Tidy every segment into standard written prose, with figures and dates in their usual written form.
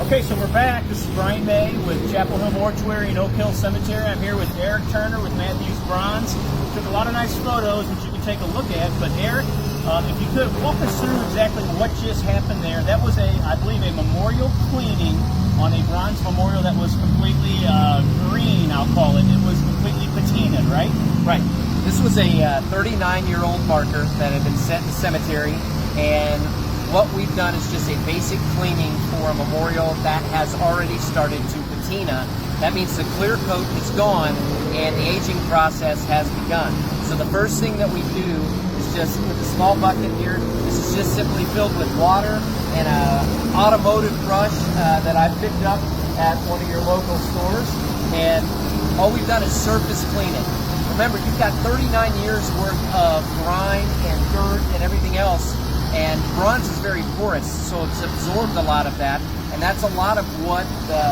Okay, so we're back. This is Brian May with Chapel Hill Mortuary and Oak Hill Cemetery. I'm here with Eric Turner with Matthews Bronze. Took a lot of nice photos, which you can take a look at. But Eric, if you could walk us through exactly what just happened there. That was I believe, a memorial cleaning on a bronze memorial that was completely green, I'll call it. It was completely patinaed, right? Right. This was a 39-year-old marker that had been set in the cemetery, and what we've done is just a basic cleaning for a memorial that has already started to patina. That means the clear coat is gone and the aging process has begun. So the first thing that we do is just with a small bucket here. This is just simply filled with water and an automotive brush that I picked up at one of your local stores. And all we've done is surface clean it. Remember, you've got 39 years worth of grime and dirt and everything else. And bronze is very porous, so it's absorbed a lot of that, and that's a lot of what the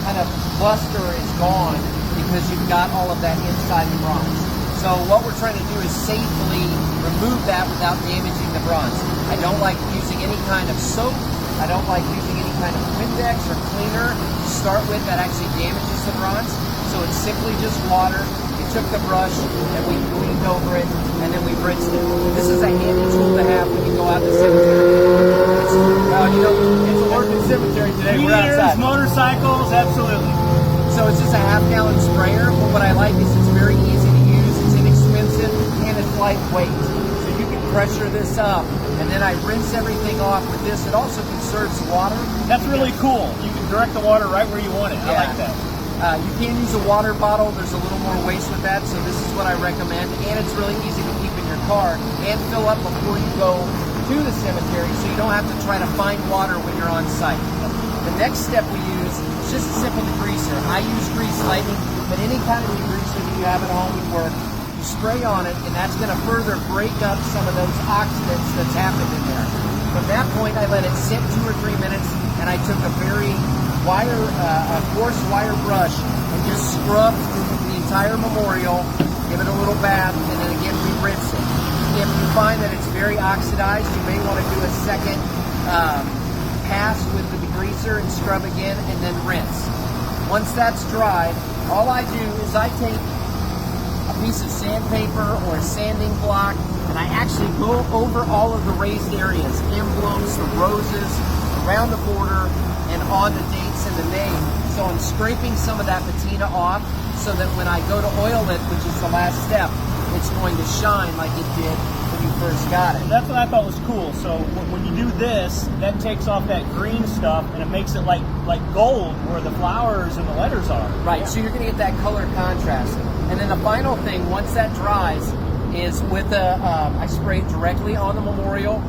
kind of luster is gone because you've got all of that inside the bronze. So what we're trying to do is safely remove that without damaging the bronze. I don't like using any kind of soap. I don't like using any kind of Windex or cleaner to start with that actually damages the bronze. So it's simply just water. We took the brush and we cleaned over it, and then we rinsed it. This is a handy tool to have when you go out to the cemetery. It's a working cemetery today. We're outside. Motorcycles, absolutely. So it's just a half-gallon sprayer, but what I like is it's very easy to use, it's inexpensive, and it's lightweight. So you can pressure this up, and then I rinse everything off with this. It also conserves water. That's really cool. You can direct the water right where you want it. I like that. You can use a water bottle. There's a little more waste with that, so this is what I recommend. And it's really easy to keep in your car and fill up before you go to the cemetery, so you don't have to try to find water when you're on site. The next step we use is just a simple degreaser. I use Grease Lightning, but any kind of degreaser that you have at home would work. You spray on it, and that's going to further break up some of those oxidants that's happened in there. From that point, I let it sit 2 or 3 minutes, and I took a very coarse wire brush and just scrubbed the entire memorial, give it a little bath, and then again we rinse it. If you find that it's very oxidized, you may want to do a second pass with the degreaser and scrub again and then rinse. Once that's dried, all I do is I take a piece of sandpaper or a sanding block and I actually go over all of the raised areas, emblems, the roses, around the border, and on the dates and the name. So I'm scraping some of that patina off so that when I go to oil it, which is the last step, it's going to shine like it did when you first got it. That's what I thought was cool. So when you do this, that takes off that green stuff and it makes it like gold where the flowers and the letters are. Right, so you're going to get that color contrast. And then the final thing, once that dries, is with I spray it directly on the memorial.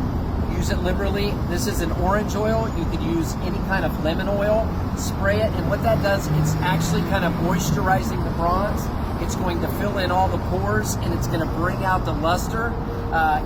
Use it liberally. This is an orange oil. You could use any kind of lemon oil. Spray it, and what that does, it's actually kind of moisturizing the bronze. It's going to fill in all the pores, and it's going to bring out the luster.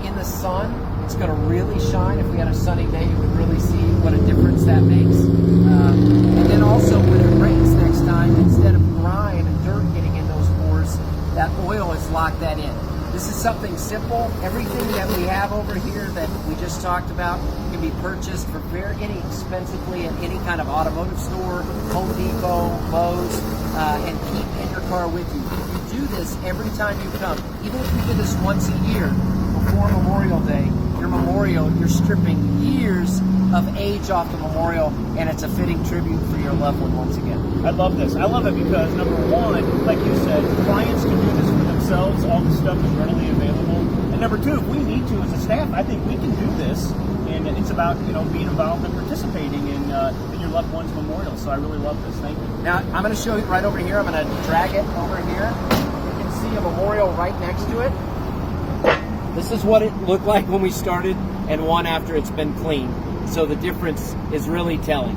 In the sun, it's going to really shine. If we had a sunny day, you would really see what a difference that makes. And then also, when it rains next time, instead of grime and dirt getting in those pores, that oil has locked that in. This is something simple. Everything that we have over here that we just talked about can be purchased for very inexpensively at any kind of automotive store, Home Depot, Lowe's, and keep in your car with you. If you do this every time you come, even if you did this once a year before Memorial Day, you're stripping years of age off the memorial, and it's a fitting tribute for your loved one once again. I love this. I love it because, number one, like you said, clients can do this for themselves. All the stuff is readily available. And number two, if we need to as a staff, I think we can do this. And it's about being involved and participating in your loved one's memorial. So I really love this. Thank you. Now, I'm going to show you right over here. I'm going to drag it over here. You can see a memorial right next to it. This is what it looked like when we started and one after it's been cleaned. So the difference is really telling.